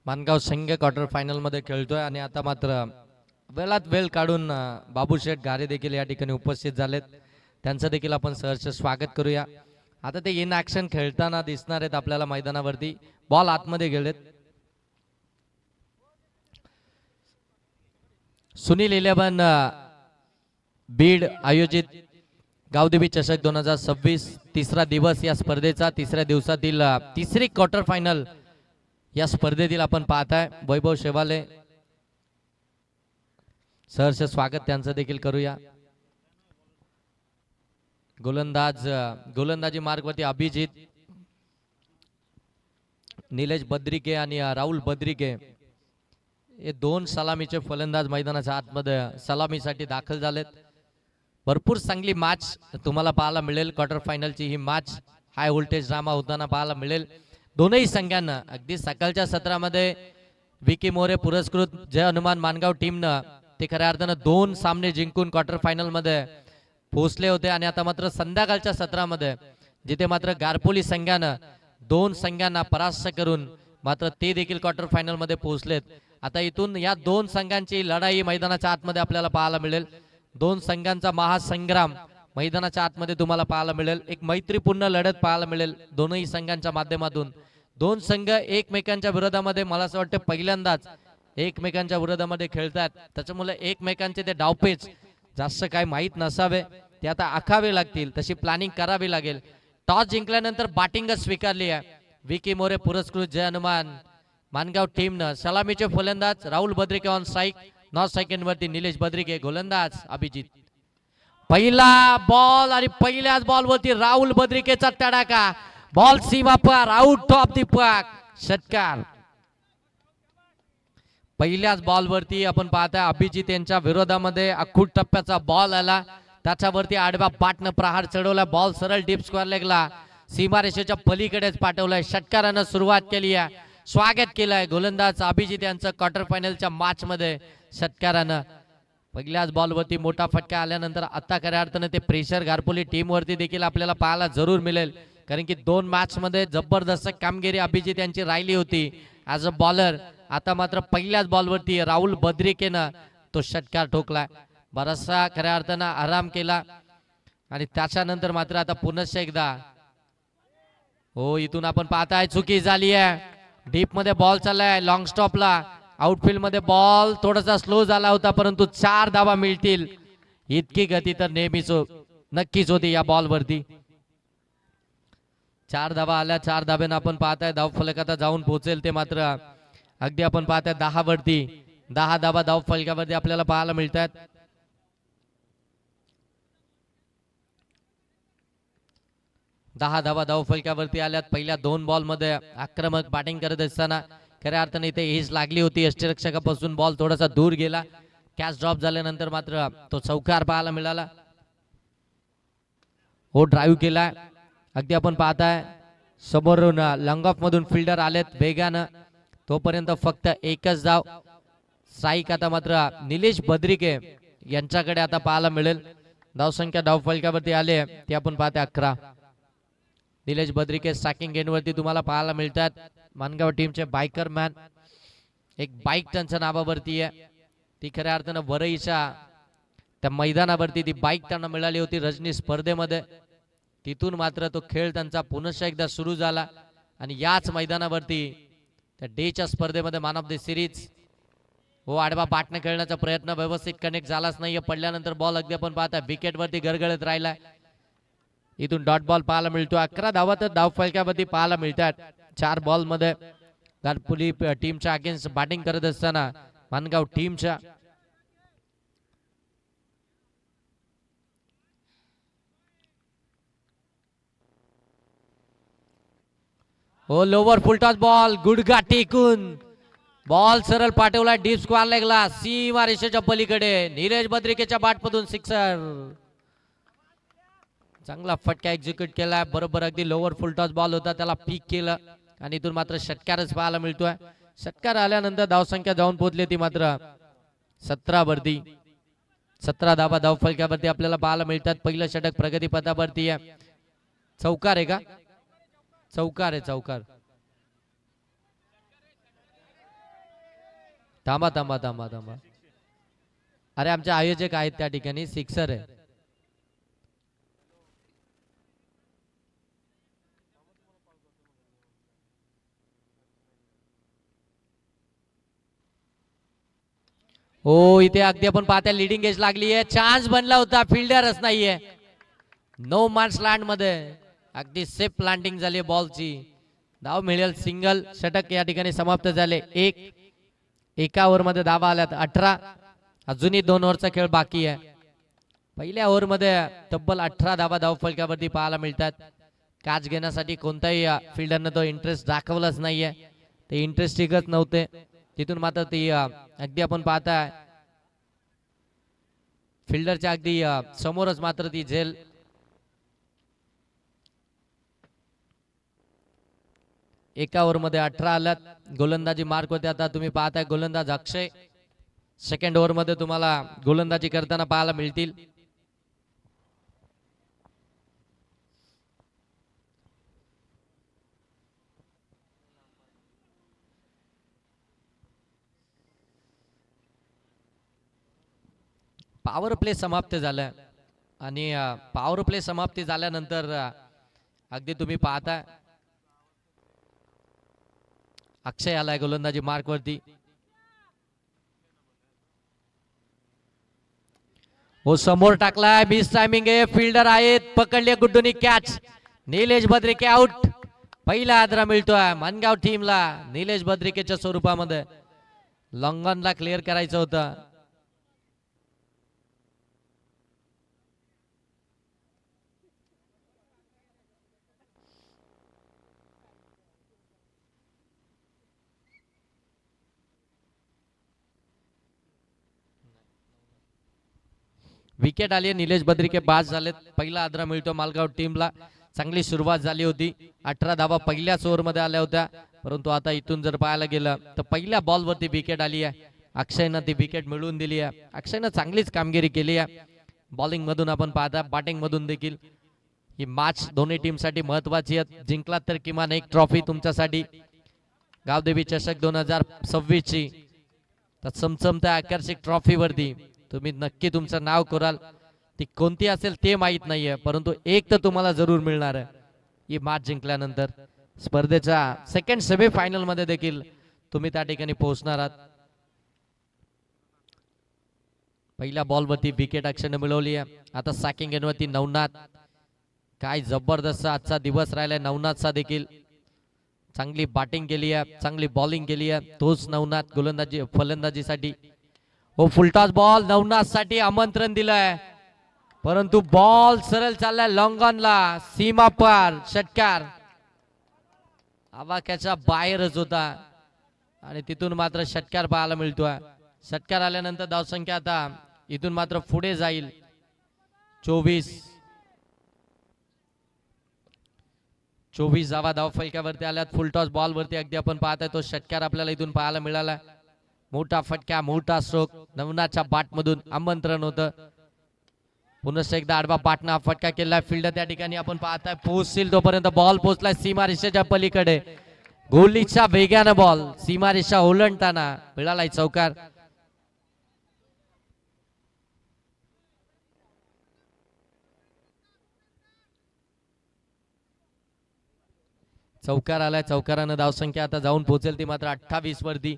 मानगाव संघ quarter final मध्ये खेळतोय आणि आता मात्र वेळात वेळ काढून बाबूशेठ गारे देखील या ठिकाणी उपस्थित झालेत. त्यांचं देखील आपण सहर्ष स्वागत करूया. आता ते इन ऍक्शन खेळताना दिसणार आहेत आपल्याला मैदानावरती. बॉल आतमध्ये गेलेत. सुनील 11 बीड आयोजित गावदेवी चषक 2026 तिसरा दिवस या स्पर्धेचा तिसऱ्या दिवसातील तिसरी क्वार्टर फायनल या स्पर्धेतील आपण पाहताय. वैभव शेवाले सहर्ष स्वागत त्यांचं देखील करूया. गोलंदाजी मार्गवरती अभिजित, निलेश बद्रिके आणि राहुल बद्रिके हे दोन सलामीचे फलंदाज मैदानाच्या आतमध्ये सलामीसाठी दाखल झालेत. भरपूर चांगली मॅच तुम्हाला पाहायला मिळेल. क्वार्टर फायनलची ही मॅच हाय व्होल्टेज ड्रामा होताना पाहायला मिळेल. दोनही संघांना अगदी सकाळच्या सत्रामध्ये विकी मोरे पुरस्कृत जय हनुमान मानगाव टीमनं ते खऱ्या अर्थानं 2 सामने जिंकून क्वार्टर फायनल मध्ये पोहोचले होते आणि आता मात्र संध्याकाळच्या सत्रामध्ये जिथे मात्र गारपोली संघानं 2 संघांना परास्त करून मात्र ते देखील क्वार्टर फायनल मध्ये पोहोचलेत. आता इथून या 2 संघांची लढाई मैदानाच्या आतमध्ये आपल्याला पाहायला मिळेल. 2 संघांचा महासंग्राम मैदानाच्या आतमध्ये तुम्हाला पाहायला मिळेल. एक मैत्रीपूर्ण लढत पाहायला मिळेल दोनही संघांच्या माध्यमातून. 2 संघ एकमेकांच्या विरोधामध्ये मला असं वाटतं पहिल्यांदाच एकमेकांच्या विरोधामध्ये खेळतात. त्याच्यामुळे एकमेकांचे ते डावपेच जास्त काय माहीत नसावे, ते आता आखावे लागतील. तशी प्लॅनिंग करावी लागेल. टॉस जिंकल्यानंतर बॅटिंगच स्वीकारली आहे. विकी मोरे पुरस्कृत जय हनुमान मानगाव टीमनं. सलामीचे फलंदाज राहुल बद्रिके ऑन स्ट्राइक. नॉट सेकंड वरती निलेश बद्रिके. गोलंदाज अभिजित. पहिला बॉल आणि पहिल्याच बॉल वरती राहुल बद्रिकेचा तडाखा. बॉल सीमा पार, आउट ऑफ द पार्क, षटकार. पहिल्याच बॉल वरती आपण पाहताय अभिजित यांच्या विरोधामध्ये अख्खूट टप्प्याचा बॉल आला. त्याच्यावरती आडव्या बाटनं प्रहार चढवला. बॉल सरळ डीप स्क्वेअर लेगला सीमारेषेच्या पलीकडेच पाठवलाय. षटकारानं सुरुवात केली आहे. स्वागत केलंय गोलंदाज अभिजित यांचं क्वार्टर फायनलच्या मॅच मध्ये षटकारानं. पहिल्याच बॉल वरती मोठा फटका आल्यानंतर आता खऱ्या अर्थानं ते प्रेशर गारपोली टीम वरती देखील आपल्याला पाहायला जरूर मिळेल. कारण की 2 मॅच मध्ये जबरदस्त कामगिरी अभिजित यांची राहिली होती ऍज अ बॉलर. आता मात्र पहिल्याच बॉल वरती राहुल बद्रिकेनं तो षटकार ठोकला. बराचसा खऱ्या अर्थानं आराम केला आणि त्याच्यानंतर मात्र आता पुनश्च एकदा हो इथून आपण पाहताय चुकी झाली आहे. डीप मध्ये बॉल चाललाय लॉंग स्टॉपला. आउटफील्ड मध्ये बॉल थोडासा स्लो झाला होता, परंतु 4 धावा मिळतील इतकी गती तर नेहमीच नक्कीच होती या बॉल वरती. 4 धावा आल्या. 4 धाब्यानं आपण पाहताय धाव फलक आता जाऊन पोहोचेल ते मात्र अगदी आपण पाहताय 10 वरती. 10 धावा धाव फलकावरती आपल्याला पाहायला मिळतात. दहा धावा धाव फलकावरती आल्यात. पहिल्या 2 बॉल मध्ये आक्रमक बॅटिंग करत असताना खऱ्या अर्थाने इथे एज लागली होती. यष्टिरक्षकापासून बॉल थोडासा दूर गेला. कॅच ड्रॉप झाल्यानंतर मात्र तो चौकार पाहायला मिळाला. हो ड्राईव्ह केलाय. अगदी आपण पाहताय समोरून लॉंग ऑफ मधून फिल्डर आलेत वेगानं. तोपर्यंत फक्त एकच धाव. स्ट्राईक आता मात्र निलेश बद्रिके यांच्याकडे आता पाहायला मिळेल. धावसंख्या धाव फलकावरती आले ते आपण पाहते 11. निलेश बद्रिके स्ट्रायकिंग एंडवरती तुम्हाला पाहायला मिळतात. मानगाव टीमचे बायकर मॅन. एक बाईक त्यांच्या नावावरती आहे. ती खऱ्या अर्थानं वरईच्या त्या मैदानावरती ती बाईक त्यांना मिळाली होती रजनी स्पर्धेमध्ये. तिथून मात्र तो खेळ त्यांचा पुनश्च एकदा सुरू झाला आणि याच मैदानावरती त्या डेच्या स्पर्धेमध्ये मॅन ऑफ द सिरीज हो आडवा बाटने खेळण्याचा प्रयत्न व्यवस्थित कनेक्ट झालाच नाहीये. पडल्यानंतर बॉल अगदी आपण पाहता विकेट वरती गरगळत राहिलाय. इथून डॉट बॉल पाहायला मिळतो. 11 धावा तर धाव फलकावरती पाहायला मिळतात. 4 बॉल मध्ये गारपोली टीमच्या अगेन्स्ट बॅटिंग करत असताना मानगाव टीमच्या हो लोवर फुलटॉस बॉल गुडघा टेकून बॉल सरळ पाठवला डीप स्क्वेअर लेगला सीमा रेषेच्या पलीकडे. निलेश बद्रिकेच्या बॅटमधून सिक्सर. चांगला फटका एक्झिक्यूट केला. बरोबर अगदी लोवर फुलटॉस बॉल होता त्याला पीक केलं आणि इथून मात्र षटकारच पाहायला मिळतोय. षटकार आल्यानंतर धावसंख्या जाऊन पोहोचली ती मात्र 17 वरती. 17 धावा धाव फलकावरती आपल्याला पाहायला मिळतात. पहिलं षटक प्रगतीपथावरती आहे. चौकार आहे का? चौकार आहे चौकार. थांबा थांबा थांबा थांबा. अरे आमचे आयोजक आहेत त्या ठिकाणी, सिक्सर आहे. हो इथे अगदी आपण पाहता लिडिंग एज लागली आहे. चान्स बनला होता, फिल्डरच नाहीये. नो मार्क्स लँड मध्ये अगदी सेफ प्लांटिंग झाली बॉलची. धाव मिळेल, सिंगल. षटक या ठिकाणी समाप्त झाले. एका ओव्हर मध्ये धावा आल्यात 18. अजूनही 2 ओव्हरचा खेळ बाकी आहे. पहिल्या ओव्हर मध्ये तब्बल 18 धावा धाव फलकावरती पाहायला मिळतात. कॅच घेण्यासाठी कोणताही फिल्डरनं तो इंटरेस्ट दाखवलाच नाहीये. ते इंटरेस्ट टिकत नव्हते. तिथून मात्र ती अगदी आपण पाहताय फिल्डरच्या अगदी समोरच मात्र ती झेल. एका ओव्हर मध्ये 18 आल्यात. गोलंदाजी मार्क होते. आता तुम्ही पाहताय गोलंदाज अक्षय सेकंड ओव्हर मध्ये तुम्हाला गोलंदाजी करताना पाहायला मिळतील. पॉवर प्ले समाप्त झालाय आणि पॉवर प्ले समाप्ती झाल्यानंतर अगदी तुम्ही पाहताय अक्षय आलाय गोलंदाजी मार्क वरती. हो समोर टाकलाय, मिस टायमिंग आहे. फिल्डर आहेत, पकडले गुड्डूनी कॅच. निलेश बद्रिके आउट. पहिला आदरा मिळतोय मानगाव टीमला. निलेश बद्रिकेच्या स्वरूपामध्ये लॉंगॉनला क्लिअर करायचं होतं. विकेट आली. निलेश बद्रिके बाद झालेत. पहिला आदरा मिळतो मालगाव टीमला. चांगली सुरुवात झाली होती. 18 धावा पहिल्याच ओव्हर मध्ये आल्या होत्या. परंतु आता इथून जर पाहायला गेलं तर पहिल्या बॉल वरती विकेट आली आहे. अक्षयनं ती विकेट मिळवून दिली आहे. अक्षयनं चांगलीच कामगिरी केली आहे. बॉलिंग मधून आपण पाहता, बॅटिंग मधून देखील. ही मॅच दोन्ही टीम साठी महत्वाची आहे. जिंकलात तर किमान एक ट्रॉफी तुमच्यासाठी. गावदेवी चषक 2026 ची तर चमचमत्या आकर्षक ट्रॉफी वरती तुम्ही नक्की तुमचं नाव कराल. ती कोणती असेल ते माहित नाहीये, परंतु एक तर तुम्हाला जरूर मिळणार आहे ही मॅच जिंकल्यानंतर. स्पर्धेच्या सेकंड सेमी फायनल मध्ये देखील तुम्ही त्या ठिकाणी पोहोचणार आहात. पहिल्या बॉल वरती विकेट अक्षयने मिळवली आहे. आता सॅकिंग एंडवरती नवनाथ. काय जबरदस्त आजचा दिवस राहिलाय नवनाथचा देखील. चांगली बॅटिंग केली आहे, चांगली बॉलिंग केली आहे. तोच नवनाथ गोलंदाजी फलंदाजीसाठी. हो फुलटॉस बॉल नवनाथ साठी आमंत्रण दिलंय, परंतु बॉल सरळ चाललाय लॉंगॉनला. सीमा पार षटकार आवाक्याच्या बाहेरच होता आणि तिथून मात्र षटकार पाहायला मिळतोय. षटकार आल्यानंतर धावसंख्या आता इथून मात्र पुढे जाईल. 24 धावा धाव फलकावरती आल्यात. फुलटॉस बॉल वरती अगदी आपण पाहताय तो षटकार आपल्याला इथून पाहायला मिळाला. मोठा फटका, मोठा स्ट्रोक. नवनाथच्या बॅट मधून आमंत्रण होतं. पुन्हा एकदा आडवा बॅटनं फटका केला. फिल्डर त्या ठिकाणी आपण पाहताय पोहोचतील तोपर्यंत बॉल पोहोचलाय सीमा रेषेच्या पलीकडे. गोलीच्या वेगानं बॉल सीमा रेषा ओलांडताना मिळालाय चौकार. चौकार आलाय. चौकारानं धावसंख्या आता जाऊन पोहोचेल ती मात्र 28 वरती.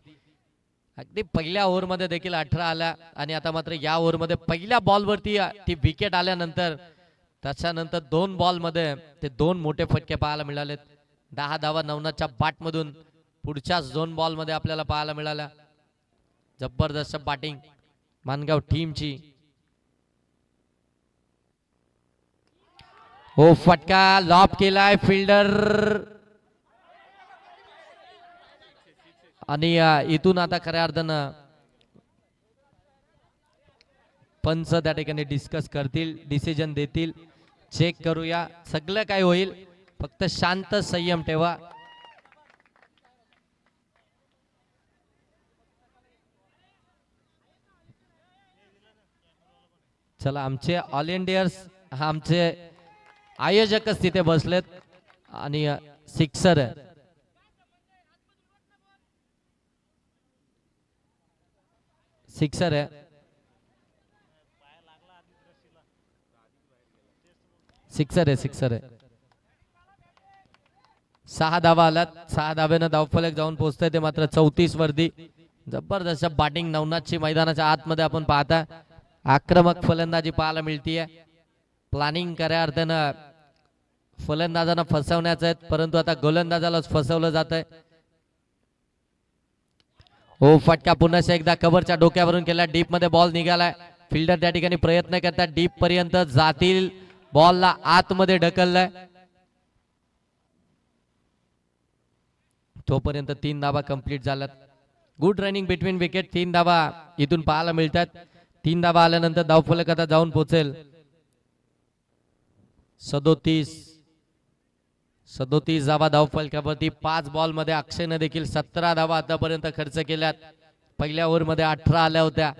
अगदी पहिल्या ओव्हर मध्ये देखील 18 आल्या आणि आता मात्र या ओव्हर मध्ये पहिल्या बॉल वरती ती विकेट आल्यानंतर त्याच्यानंतर 2 बॉल मध्ये ते 2 मोठे फटके पाहायला मिळालेत. 10 धावा नवनाथच्या बॅट मधून पुढच्याच 2 बॉल मध्ये आपल्याला पाहायला मिळाल्या. जबरदस्त बॅटिंग मानगाव टीमची. हो फटका लॉब केलाय फिल्डर आणि इथून आता खऱ्या अर्थानं पंच त्या ठिकाणी डिस्कस करतील, डिसिजन देतील. चेक करूया सगळं काय होईल. फक्त शांत संयम ठेवा. चला आमचे ऑल इंडियर्स आमचे आयोजकच तिथे बसलेत आणि सिक्सर सिक्सर आहे. सिक्सर आहे, सिक्सर आहे. 6 धावा आल्यात. 6 धाव्यानं धावफलक जाऊन पोहोचतंय ते मात्र 34 वरती. जबरदस्त बॅटिंग नवनाथची मैदानाच्या आतमध्ये आपण पाहता. आक्रमक फलंदाजी पाहायला मिळतीये. प्लॅनिंग खऱ्या अर्थानं फलंदाजांना फसवण्याचं आहे, परंतु आता गोलंदाजालाच फसवलं जात आहे. हो, फटका पुन्हा एकदा कव्हरच्या डोक्यावरून केला. डीप मध्ये बॉल निघालाय. फिल्डर त्या ठिकाणी प्रयत्न करतात डीप पर्यंत जातील. बॉलला आतमध्ये ढकललाय. तोपर्यंत 3 धावा कंप्लीट झाल्यात. Good running between wicket. 3 धावा इथून पाहायला मिळतात. 3 धावा आल्यानंतर धावफलक आता जाऊन पोहोचेल 37 धावा धावफलकावरती. 5 बॉल मध्ये अक्षयने देखील 17 धावा आतापर्यंत खर्च केल्यात. पहिल्या ओव्हर मध्ये 18 आल्या होत्या.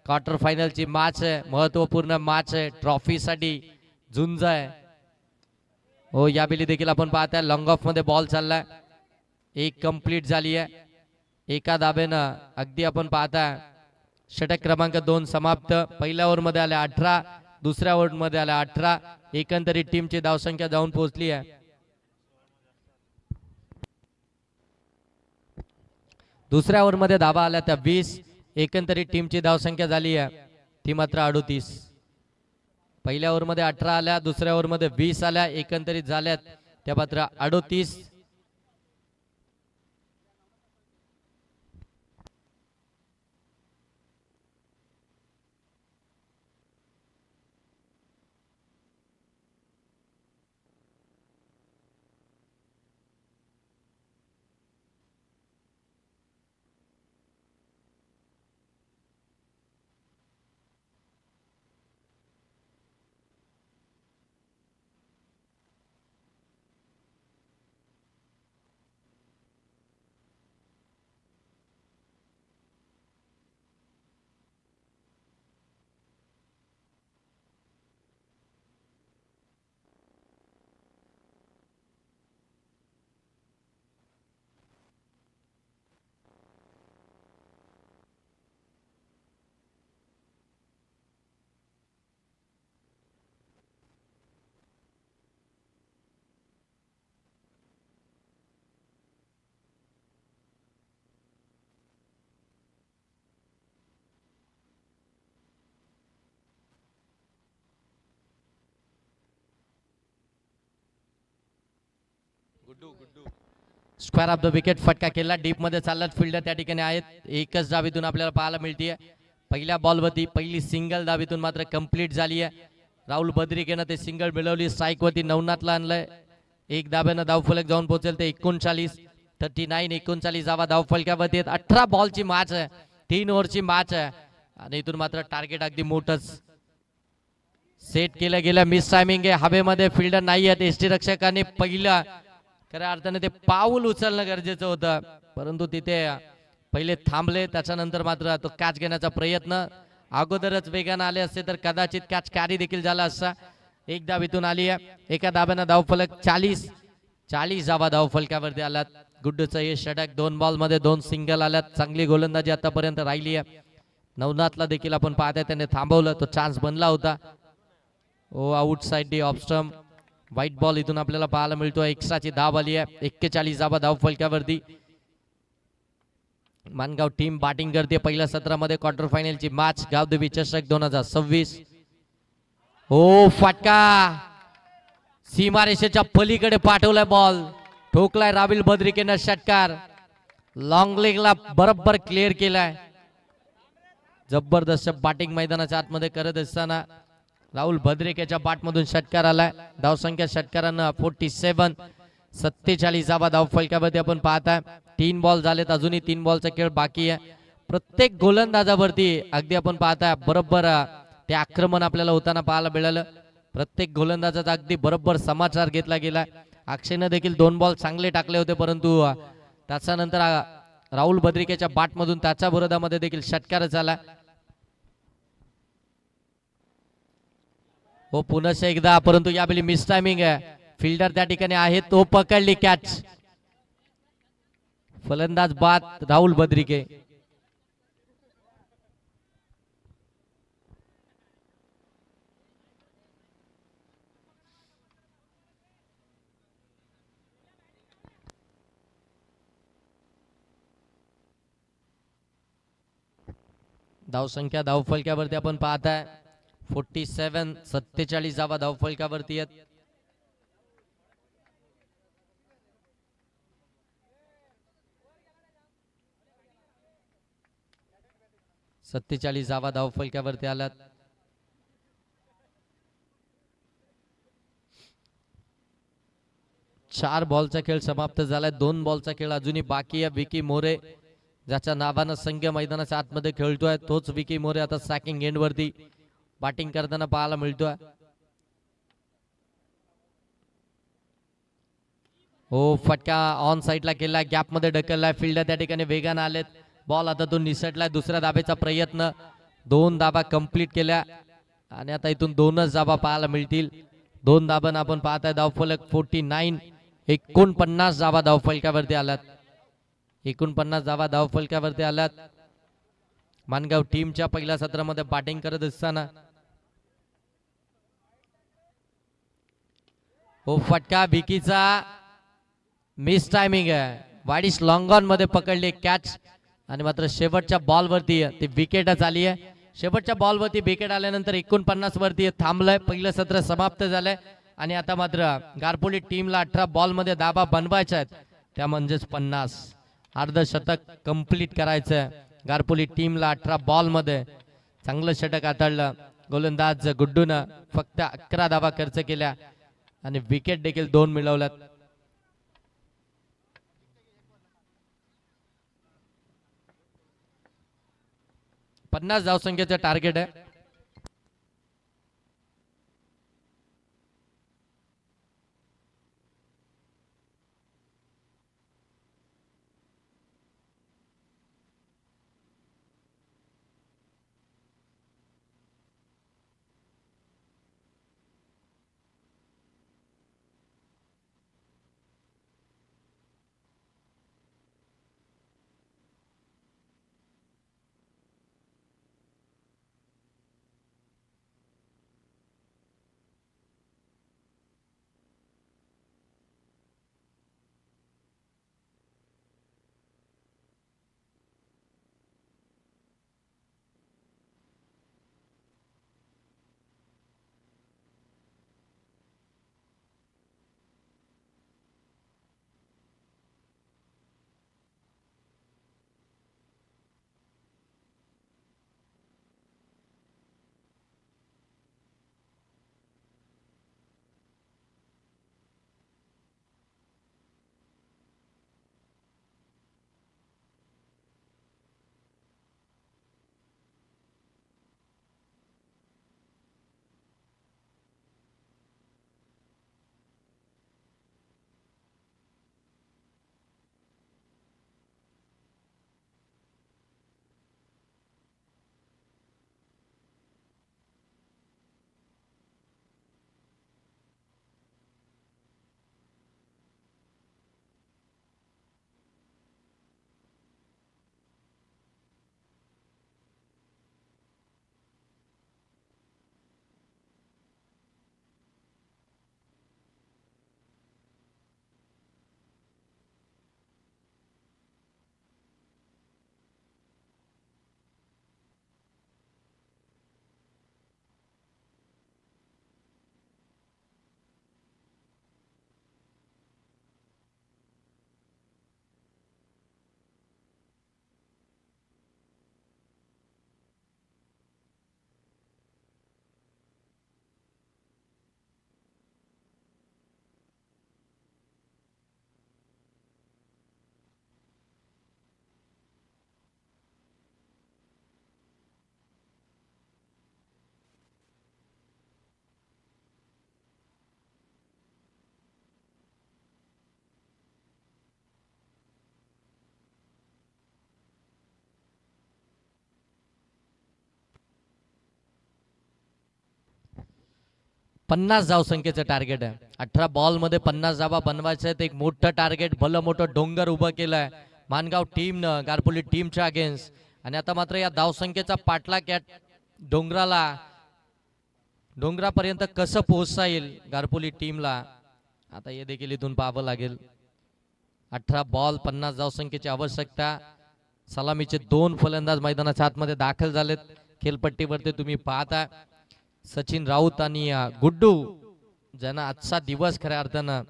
क्वार्टर फायनलची मॅच आहे, महत्वपूर्ण मॅच आहे, ट्रॉफीसाठी झुंज आहे. हो, यावेळी देखील आपण पाहताय लॉंग ऑफ मध्ये बॉल चाललाय. 1 कंप्लीट झाली आहे. एका धाब्यानं अगदी आपण पाहताय षटक क्रमांक 2 समाप्त. पहिल्या ओव्हर मध्ये आल्या 18, दुसऱ्या ओव्हर मध्ये आल्या 18. एकंदरीत टीमची धावसंख्या जाऊन पोहोचली आहे. दुसऱ्या ओव्हर मध्ये धावा आल्या त्या 20. एकंदरीत टीमची धावसंख्या झाली आहे ती मात्र 38. पहिल्या ओव्हर मध्ये 18 आल्या, दुसऱ्या ओव्हर मध्ये 20 आल्या. एकंदरीत झाल्यात त्या मात्र 38. स्क्वेअर ऑफ द विकेट फटका केला. डीप मध्ये चालला. फिल्डर त्या ठिकाणी आहेत. एकच धावीतून आपल्याला पाहायला मिळते. पहिल्या बॉलवरती पहिली सिंगल धावीतून मात्र कंप्लीट झाली आहे. राहुल बद्रिकेनं ते सिंगल मिळवली. स्ट्राईक वरती नवनाथला आणलंय. 1 धाब्यानं धावफलक जाऊन पोहोचेल ते 39 धावा धावफलकावरती. 18 बॉलची मॅच आहे, 3 ओव्हरची मॅच आहे आणि इथून मात्र टार्गेट अगदी मोठंच सेट केलं गेलं. मिस टायमिंग आहे. हवेमध्ये फिल्डर नाही आहेत. एसटी रक्षकाने पहिला खऱ्या अर्थाने ते पाऊल उचलणं गरजेचं होतं, परंतु तिथे पहिले थांबले. त्याच्यानंतर मात्र तो कॅच घेण्याचा प्रयत्न. अगोदरच वेगाने आले असते तर कदाचित कॅच कॅरी देखील झाला असता. 1 धावीतून आली आहे. एका धाब्यानं धावफलक 40 धावा धावफलकावरती आल्यात. गुड्डूचं हे षटक. 2 बॉल मध्ये 2 सिंगल आल्यात. चांगली गोलंदाजी आतापर्यंत राहिली आहे. नवनाथला देखील आपण पाहताय त्याने थांबवलं. तो चान्स बनला होता. Oh outside the off stump. White ball इथून आपल्याला पाहायला मिळतो. एक्स्ट्राची धाव आली आहे. 41 धावा धावफलकावरती. मानगाव टीम बॅटिंग करते पहिल्या सत्रामध्ये क्वार्टर फायनलची मॅच गावदेवी चषक 2026. ओ फटका सीमारेषेच्या पलीकडे पाठवलाय बॉल. ठोकलाय राहुल बद्रिकेनं षटकार. लॉंग लेगला बरोबर क्लिअर केलाय. जबरदस्त बॅटिंग मैदानाच्या आतमध्ये करत असताना राहुल बद्रिकेच्या बॅटमधून षटकार आलाय. धावसंख्या षटकारांना 47. 47 धावा धावफलकावरती आपण पाहताय. 3 बॉल झालेत. अजूनही 3 बॉलचा खेळ बाकी आहे. प्रत्येक गोलंदाजावरती अगदी आपण पाहताय बरोबर ते आक्रमण आपल्याला होताना पाहायला मिळालं. प्रत्येक गोलंदाजाचा अगदी बरोबर समाचार घेतला गेला. अक्षयने देखील 2 बॉल चांगले टाकले होते, परंतु त्याच्यानंतर राहुल बद्रिकेच्या बॅटमधून त्याच्या विरोधामध्ये देखील षटकार झाला. हो पुन्हा एकदा, परंतु यावेळी मिस टायमिंग आहे. फिल्डर त्या ठिकाणी आहे. तो पकडली कॅच. फलंदाज बाद राहुल बद्रिके. धावसंख्या धावफलक्यावरती आपण पाहताय 47, 47 धावा धावफलक्यावरती आहेत. सत्तेचाळीस धावा धावफलक्यावरती आल्यात. चार बॉलचा खेळ समाप्त झालाय. 2 बॉलचा खेळ अजूनही बाकी आहे. विकी मोरे ज्याच्या नावानं संघ मैदानाच्या आतमध्ये खेळतोय तोच विकी मोरे आता सॅकिंग एंड वरती बॅटिंग करताना पाहायला मिळतोय. हो, फटका ऑन साइडला केला, गॅप मध्ये ढकललाय. फिल्डर त्या ठिकाणी वेगाने आलेत. बॉल आता तो निसटलाय. दुसऱ्या धाबेचा प्रयत्न. 2 धाबा कंप्लीट केल्या आणि आता इथून 2च धाबा पाहायला मिळतील. 2 धाबांना आपण पाहताय धावफलक 49. 49 धाबा धावफलकावरती आल्यात. 49 धाबा धावफलकावरती आल्यात. मानगाव टीमच्या पहिल्या सत्रामध्ये बॅटिंग करत असताना हो, फटका विकीचा मिस टायमिंग आहे. वाडीस लॉंग ऑन मध्ये पकडले कॅच आणि मात्र शेवटच्या बॉलवरती ती विकेटच आली आहे. शेवटच्या बॉलवरती विकेट आल्यानंतर 49 वरती थांबलंय. पहिलं सत्र समाप्त झालंय आणि आता मात्र गारपोली टीमला 18 बॉल मध्ये धाबा बनवायच्या आहेत. त्या म्हणजेच 50 अर्धशतक कंप्लीट करायचंय. गारपोली टीमला 18 बॉल मध्ये चांगलं षटक हाताळलं. गोलंदाज गुड्डून फक्त 11 धावा खर्च केल्या आणि विकेट देखील 2 मिळवल्यात. 50 धावसंख्येचं टार्गेट आहे. पन्नास धावसंख्येचं टार्गेट आहे. 18 बॉल मध्ये 50 धावा बनवायचं आहे. एक मोठं टार्गेट, भलं मोठं डोंगर उभं केलंय मानगाव टीमनं गारपोली टीमच्या अगेन्स्ट. आणि आता मात्र या धावसंख्येचा पाठलाग या डोंगरापर्यंत कसं पोहोचता येईल गारपोली टीमला, आता हे देखील इथून पाहावं लागेल. 18 बॉल 50 धावसंख्येची आवश्यकता. सलामीचे 2 फलंदाज मैदानाच्या आतमध्ये दाखल झालेत. खेळपट्टीवरती तुम्ही पाहता सचिन राऊत आणि गुड्डू, ज्यांना आजचा दिवस खऱ्या अर्थानं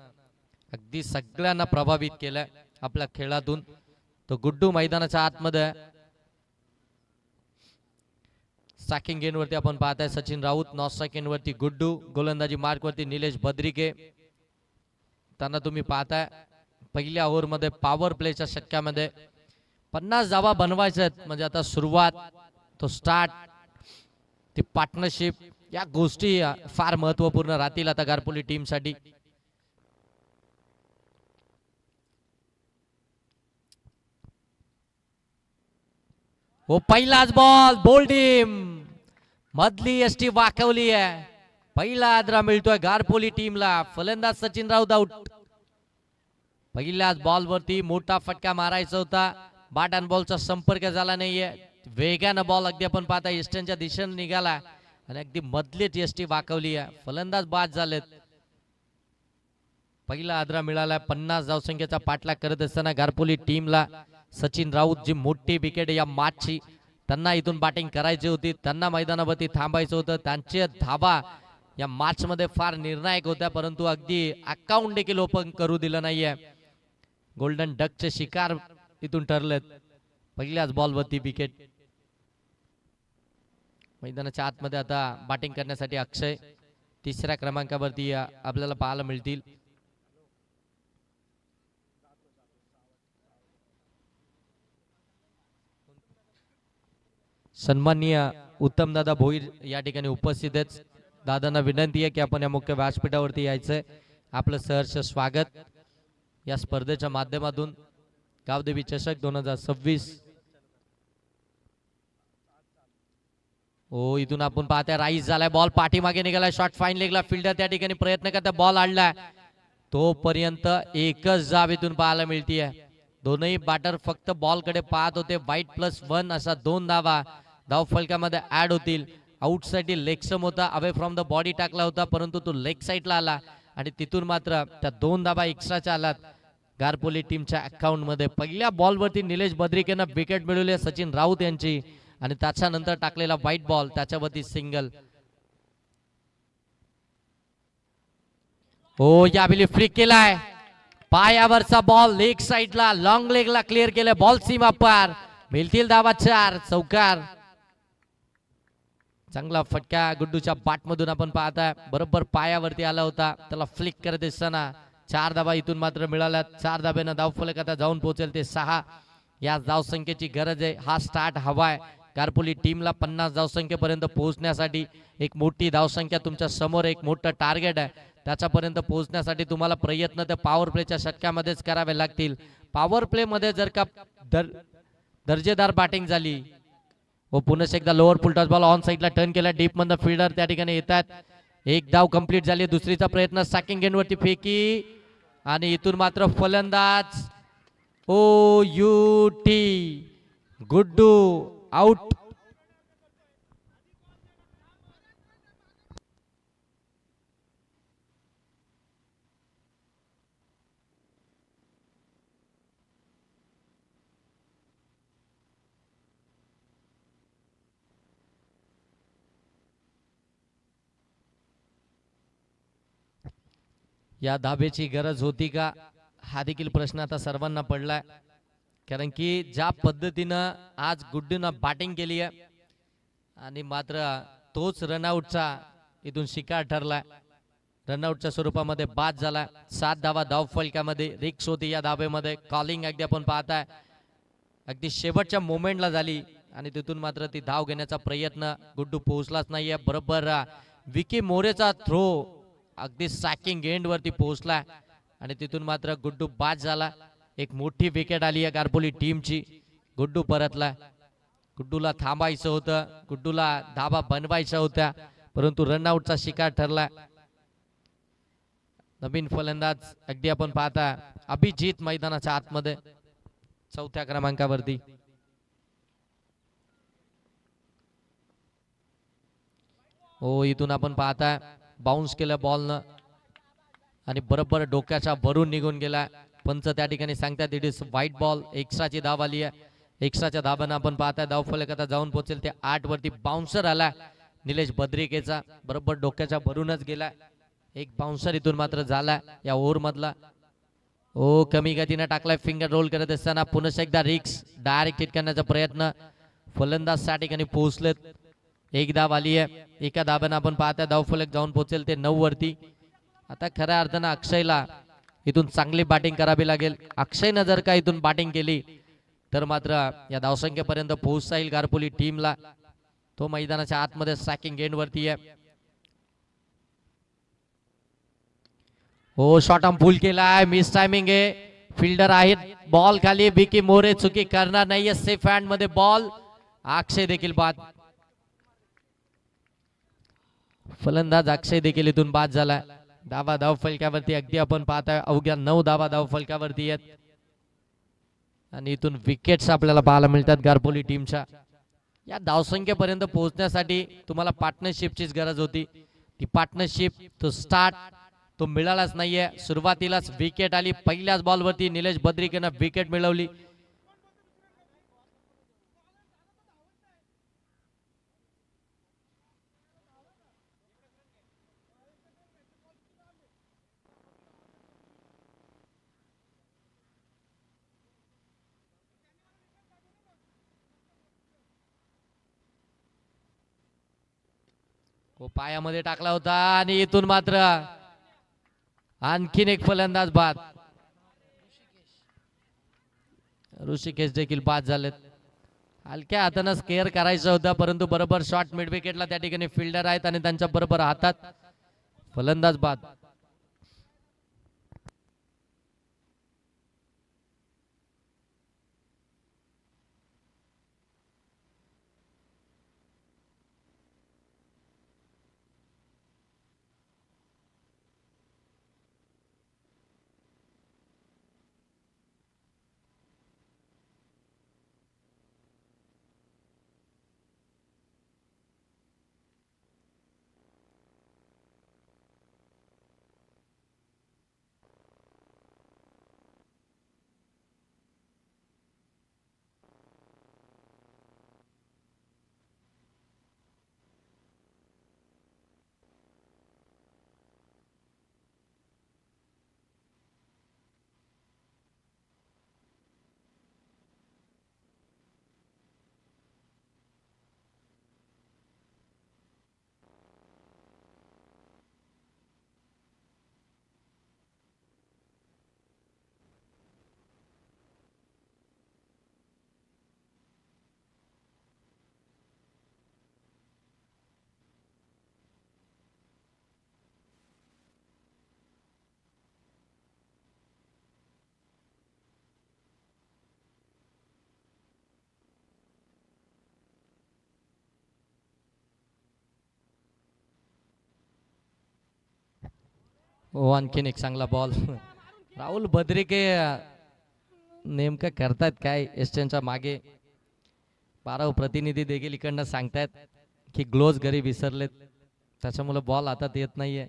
अगदी सगळ्यांना प्रभावित केलाय आपल्या खेळातून. तो गुड्डू मैदानाच्या आतमध्ये स्ट्रायकिंग गेंद वरती आपण पाहताय सचिन राऊत, नॉन स्ट्रायकिंग वरती गुड्डू, गोलंदाजी मार्क वरती निलेश बद्रिके. त्यांना तुम्ही पाहताय पहिल्या ओव्हर मध्ये पॉवर प्लेच्या षटक्यामध्ये 50 धावा बनवायच्या आहेत. म्हणजे आता सुरुवात, तो स्टार्ट, ती पार्टनरशिप, या गोष्टी फार महत्वपूर्ण राहतील आता गारपोली टीम साठी. हो पहिलाच बॉल, बोल्ड टीम मधली एसटी वाकवली आहे. पहिला आदरा मिळतोय गारपोली टीमला. फलंदाज सचिन राऊत आउट. पहिल्याच बॉल वरती मोठा फटका मारायचा होता, बॅट अँड बॉलचा संपर्क झाला नाहीये. वेगानं बॉल अगदी आपण पाहता ईस्टर्नच्या दिशेने निघाला आणि अगदी मधलीच एसटी वाकवली आहे. फलंदाज बाद झालेत. पहिला आदरा मिळाला. 50 धावसंख्येचा पाठलाग करत असताना गारपोली टीमला सचिन राऊत, जी मोठी विकेट या मॅचची, त्यांना इथून बॅटिंग करायची होती, त्यांना मैदानावरती थांबायचं होतं. त्यांचे धावा या मॅच मध्ये फार निर्णायक होत्या, परंतु अगदी अकाउंट देखील ओपन करू दिलं नाहीये. गोल्डन डकचे शिकार इथून ठरलेत. पहिल्याच बॉलवरती विकेट. मैदानाच्या आतमध्ये आता बॅटिंग करण्यासाठी अक्षय तिसऱ्या क्रमांकावरती आपल्याला पाहायला मिळतील. सन्माननीय उत्तम दादा भोईर या ठिकाणी उपस्थित आहेत. दादांना विनंती आहे की आपण या मुख्य व्यासपीठावरती यायचंय. आपलं सहर्ष स्वागत या स्पर्धेच्या माध्यमातून. गावदेवी चषक 2026. हो इथून आपण पाहताय राईस झालाय. बॉल पाठीमागे निघालाय. शॉट फाईन लेगला. फिल्डर त्या ठिकाणी प्रयत्न करता, बॉल आणलाय. तोपर्यंत एकच जाब इथून पाहायला मिळतीये. दोनही बॅटर फक्त बॉल कडे पाहत होते. वाईट +1 असा 2 धावा धाव फलकामध्ये ऍड होतील. आउट साइड लेग सम होता, अवे फ्रॉम द बॉडी टाकला होता, परंतु तो लेग साइडला आला आणि तिथून मात्र त्या 2 धावा एक्स्ट्राच्या आलात गारपोली टीमच्या अकाउंट मध्ये. पहिल्या बॉलवरती निलेश बद्रिकेनं विकेट मिळवली सचिन राऊत यांची आणि त्याच्यानंतर टाकलेला व्हाईट बॉल, त्याच्यावरती सिंगल. हो यावेळी फ्लिक केलाय. पायावरचा बॉल लेग साइडला, लॉंग लेगला क्लिअर केलं. बॉल सीमा पार. मिळतील धावा 4. चौकार. चांगला फटका गुड्डूच्या बॅट मधून आपण पाहताय. बरोबर पायावरती आला होता. त्याला फ्लिक करत असताना 4 धावा इथून मात्र मिळाल्या. 4 धाब्यानं धाव फलक आता जाऊन पोहोचेल ते 6. या धावसंख्येची गरज आहे. हा स्टार्ट हवाय गारपोली टीमला 50 धावसंख्येपर्यंत पोहोचण्यासाठी. एक मोठी धावसंख्या तुमच्या समोर, एक मोठं टार्गेट आहे. त्याच्यापर्यंत पोहोचण्यासाठी तुम्हाला प्रयत्न त्या पॉवर प्लेच्या षटकामध्येच करावे लागतील. पॉवर प्ले मध्ये जर का दर्जेदार बॅटिंग झाली व पुन्हा एकदा लोअर फुलटॉस बॉल ऑन साइडला टर्न केला. डीप मधनं फिल्डर त्या ठिकाणी येतात. एक धाव कंप्लीट झाली. दुसरीचा प्रयत्न स्ट्रायकिंग गेंद वरती फेकी आणि इथून मात्र फलंदाज OUT गुड्डू आउट. या धाब्याची गरज होती का, हा देखील प्रश्न आता सर्वांना पडलाय. कारण की ज्या पद्धतीनं आज गुड्डूनं बॅटिंग केली आहे आणि मात्र तोच रनआउटचा इथून शिकार ठरलाय. रनआउटच्या स्वरूपामध्ये बाद झाला. 7 धावा धाव फलकामध्ये. रिक्स होती या धाब्यामध्ये. कॉलिंग अगदी आपण पाहताय अगदी शेवटच्या मोमेंटला झाली आणि तिथून मात्र ती धाव घेण्याचा प्रयत्न गुड्डू पोहोचलाच नाहीये. बरोबर विकी मोरेचा थ्रो अगदी स्ट्रायकिंग एंड वरती पोहोचला आणि तिथून मात्र गुड्डू बाद झाला. एक मोठी विकेट आली आहे गारपोली टीमची. गुड्डू परतला. गुड्डूला थांबायचं होतं, गुड्डूला धाबा बनवायच्या होत्या, परंतु रनआउटचा शिकार ठरला. नवीन फलंदाज अगदी आपण पाहता अभिजित मैदानाच्या आतमध्ये 4थ्या क्रमांकावरती. हो इथून आपण पाहता बाउन्स केलं बॉलनं आणि बरोबर डोक्याच्या भरून निघून गेला. पंच त्या ठिकाणी सांगतात इट इज व्हाईट बॉल. एक्स्ट्राची धाव आली आहे. एक्स्ट्राच्या धाब्यानं आपण पाहताय धावफलक आता जाऊन पोहोचेल ते 8 वरती. बाउन्सर आला निलेश बद्रिकेचा, बरोबर डोक्याच्या भरूनच गेला. एक बाउन्सर इथून मात्र झाला या ओव्हर मधला. ओ कमी गतीने टाकलाय फिंगर रोल करत असताना पुन्हा एकदा रिक्स डायरेक्ट हिट करण्याचा प्रयत्न. फलंदाज 60 ठिकाणी पोहोचलेत. एक धाव आली आहे. एका धाब्यानं आपण पाहताय धावफलक जाऊन पोहोचेल ते 9 वरती. आता खऱ्या अर्थानं अक्षयला इथून चांगली बॅटिंग करावी लागेल. अक्षयनं जर का इथून बॅटिंग केली तर मात्र या धावसंख्येपर्यंत पोहोचता येईल गारपोली टीमला. तो मैदानाच्या आतमध्ये सॅकिंग एंड वरती आहे. हो शॉट आर्म पुल केलाय, मिस टायमिंग आहे. फिल्डर आहेत बॉल खाली. बीकी मोरे चुकी करणार नाहीये. सेफ हँड मध्ये बॉल. अक्षय देखील बाद. फलंदाज अक्षय देखील इथून बाद झाला. धावा धाव फलकावरती अगदी आपण पाहताय अवघ्या 9 धावा धाव फलकावरती आहेत आणि इथून विकेट्स आपल्याला पाहायला मिळतात गारपोली टीमच्या. या धावसंख्येपर्यंत पोहोचण्यासाठी तुम्हाला पार्टनरशिपचीच गरज होती. ती पार्टनरशिप तो स्टार्ट तो मिळालाच नाहीये. सुरुवातीलाच विकेट आली. पहिल्याच बॉलवरती निलेश बद्रिकेनं विकेट मिळवली. पायामध्ये टाकला होता आणि इथून मात्र आणखीन एक फलंदाज बाद. ऋषिकेश देखील बाद झालेत. हलक्या हातानं स्केअर करायचं होतं परंतु बरोबर शॉट मिड विकेटला त्या ठिकाणी फिल्डर आहेत आणि त्यांच्या बरोबर हातात फलंदाज बाद. हो आणखीन एक चांगला बॉल. राहुल बद्रिके नेमकं करतायत काय एस्टनच्या मागे. 12 प्रतिनिधी देखील इकडनं सांगतायत की ग्लोव्ज घरी विसरलेत त्याच्यामुळे बॉल हातात येत नाहीये.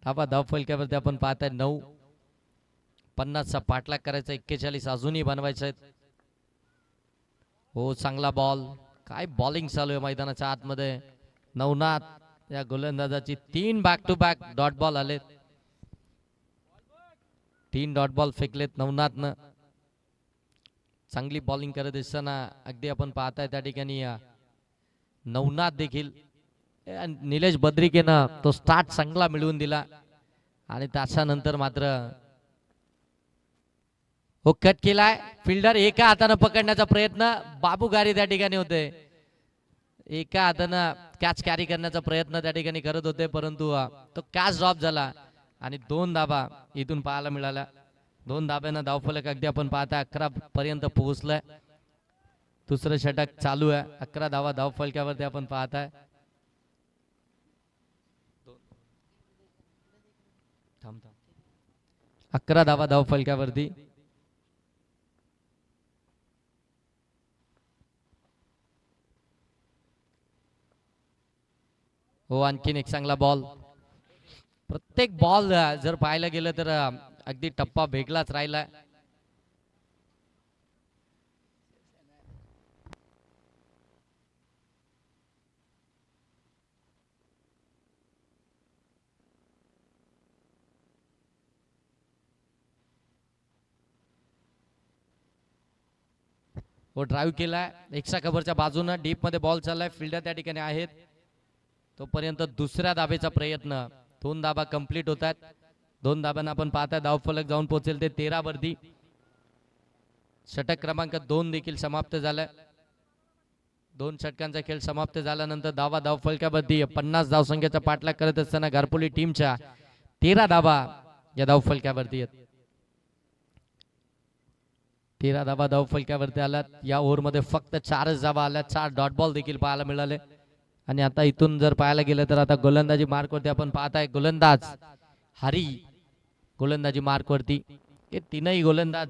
धाबा धाव फलक्यावरती आपण पाहताय 9. 50चा पाठलाग करायचा. 41 अजूनही बनवायचे आहेत. हो चांगला बॉल. काय बॉलिंग चालू आहे मैदानाच्या आतमध्ये. नवनाथ या गोलंदाजाची 3 back to back dot ball आलेत. 3 डॉट बॉल फेकलेत नवनाथनं. चांगली बॉलिंग करत असताना अगदी आपण पाहताय त्या ठिकाणी नवनाथ देखील निलेश बद्रिकेनं तो स्टार्ट चांगला मिळवून दिला आणि त्याच्यानंतर मात्र हो कट केलाय. फिल्डर एका हातानं पकडण्याचा प्रयत्न. बाबू गारी त्या ठिकाणी होते. एका हातानं कॅच कॅरी करण्याचा प्रयत्न त्या ठिकाणी करत होते परंतु तो कॅच ड्रॉप झाला आणि 2 धाबा इथून पाहायला मिळाल्या. 2 धाब्यानं धावफलक अगदी आपण पाहता 11 पर्यंत पोहोचलाय. दुसरं षटक चालू आहे. 11 धावा धावफलकावरती आपण पाहताय. 11 धावा धावफलकावरती. हो आणखीन एक चांगला बॉल. प्रत्येक बॉल जर पाहायला गेलं तर अगदी टप्पा वेगळाच राहिला. व ड्राईव्ह केलाय एक्स्ट्रा कव्हरच्या बाजूनं, डीप मध्ये बॉल चाललाय, फिल्डर त्या ठिकाणी आहेत. तोपर्यंत दुसऱ्या धाबेचा प्रयत्न, 2 धाबा कंप्लीट होतात. 2 धाब्यांना आपण पाहताय धावफलक जाऊन पोहोचेल ते 13 वरती. षटक क्रमांक 2 देखील समाप्त झालाय. 2 षटकांचा खेळ समाप्त झाल्यानंतर धावफलकावरती 50 धावसंख्येचा पाठलाग करत असताना घारपुली टीमच्या 13 धाबा या धावफलकावरती आहेत. 13 धाबा धावफलकावरती आल्यात. या ओव्हरमध्ये फक्त 4च धाबा आल्या, 4 डॉट बॉल देखील पाहायला मिळाले. आणि आता इथून जर पाहायला गेलं तर आता गोलंदाजी मार्कवरती आपण पाहताय गोलंदाज हरी गोलंदाजी मार्कवरती. हे तीनही गोलंदाज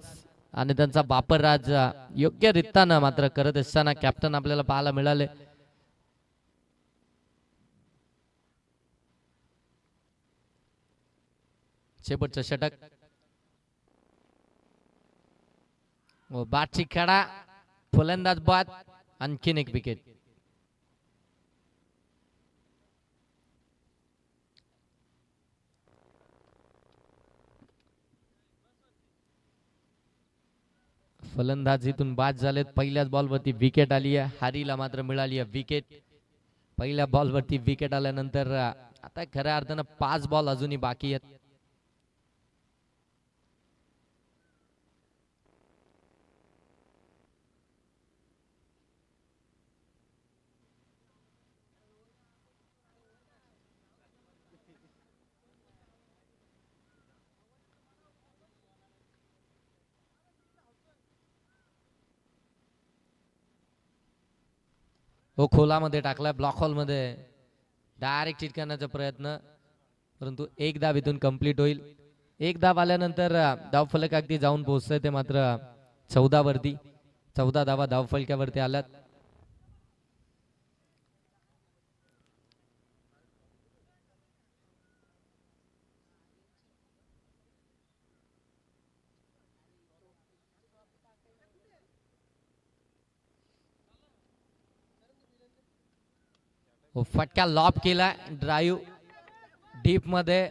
आणि त्यांचा बापरराज योग्य रीतीने मात्र करत असताना कॅप्टन आपल्याला पाहायला मिळाले. शेवटचं षटक, बाटची खेळा, फलंदाज बाद, आणखीन एक विकेट. फलंदाज इथून बाद झालेत. पहिल्याच बॉलवरती विकेट आली आहे. हारीला मात्र मिळाली आहे विकेट. पहिल्या बॉलवरती विकेट आल्यानंतर आता खऱ्या अर्थानं 5 बॉल अजूनही बाकी आहेत. हो खोलामध्ये टाकलाय, ब्लॉक हॉल मध्ये डायरेक्ट चिट करण्याचा प्रयत्न, परंतु एक धाव इथून कंप्लीट होईल. एक धाव आल्यानंतर धावफलक अगदी जाऊन पोहोचतंय ते मात्र 14 वरती. 14 धावा धावफलकावरती आल्यात. फटका लॉब केला, ड्राईव्ह डीप मध्ये,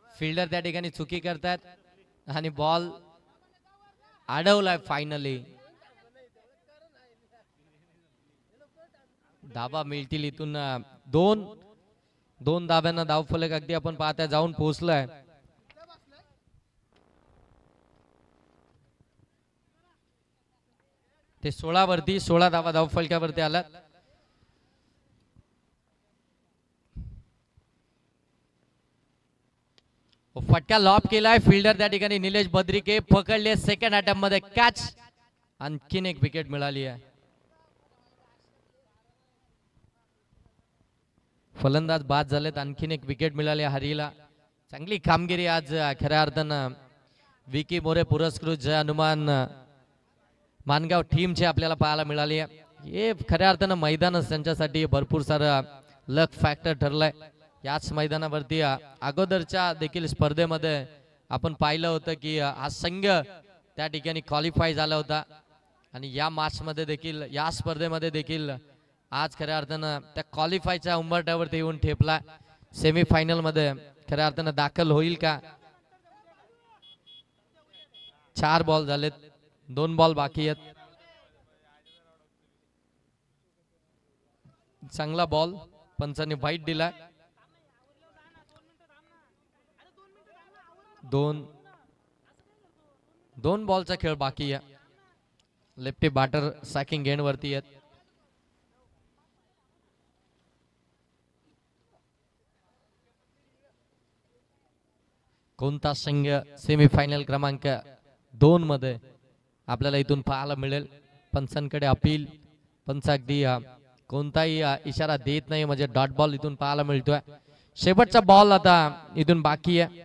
फिल्डर त्या ठिकाणी चुकी करतात आणि बॉल अडवलाय. फायनली धाबा मिळतील इथून. 2 धाब्यांना धावफलक अगदी आपण पाहताय जाऊन पोहोचलाय. ते 16 वरती, 16 धावा धावफलकावरती आलात. फटका लॉब केलाय, फिल्डर त्या ठिकाणी निलेश बद्रिके पकडले. सेकंड अटेम्प्ट मध्ये कॅच, आणखीन एक विकेट मिळाली आहे. फलंदाज बाद झालेत, आणखीन एक विकेट मिळाली हरीला. चांगली कामगिरी आज खऱ्या अर्थानं विकी मोरे पुरस्कृत जय हनुमान मानगाव टीमची आपल्याला पाहायला मिळाली आहे. हे खऱ्या अर्थानं मैदानच त्यांच्यासाठी भरपूर सारं लक फॅक्टर ठरलंय. याच मैदानावरती अगोदरच्या देखील स्पर्धेमध्ये आपण पाहिलं होतं की हा संघ त्या ठिकाणी क्वालिफाय झाला होता आणि या मॅच मध्ये देखील, या स्पर्धेमध्ये देखील आज खऱ्या अर्थानं त्या क्वालिफायच्या उंबरठ्यावरती येऊन ठेपला. सेमीफायनल मध्ये खऱ्या अर्थानं दाखल होईल का? 4 बॉल झालेत, 2 बॉल बाकी आहेत. चांगला बॉल, पंचांनी व्हाईट दिला. 2 बॉलचा खेळ बाकी आहे. लेफ्टी बॅटर सॅकिंग एंड वरती आहेत. कोणता संघ सेमीफायनल क्रमांक 2 मध्ये आपल्याला इथून पाहायला मिळेल? पंचांकडे अपील, पंच अगदी कोणताही इशारा देत नाही, म्हणजे डॉट बॉल इथून पाहायला मिळतोय. शेवटचा बॉल आता इथून बाकी आहे.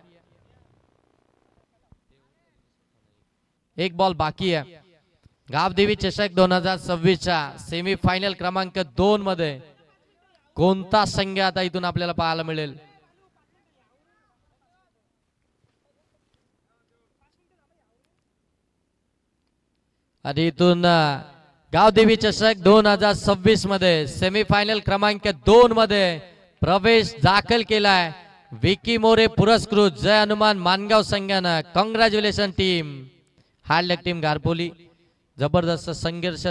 1 बॉल बाकी आहे. गावदेवी चषक 2026च्या सेमीफायनल क्रमांक 2 मध्ये कोणता संघ आता इथून आपल्याला पाहायला मिळेल? आणि इथून गावदेवी चषक 2026 मध्ये सेमीफायनल क्रमांक 2 मध्ये प्रवेश दाखल केलाय विकी मोरे पुरस्कृत जय हनुमान मानगाव संघानं. कॉंग्रॅच्युलेशन टीम, हार्ड लक टीम घारपोली. जबरदस्त संघर्ष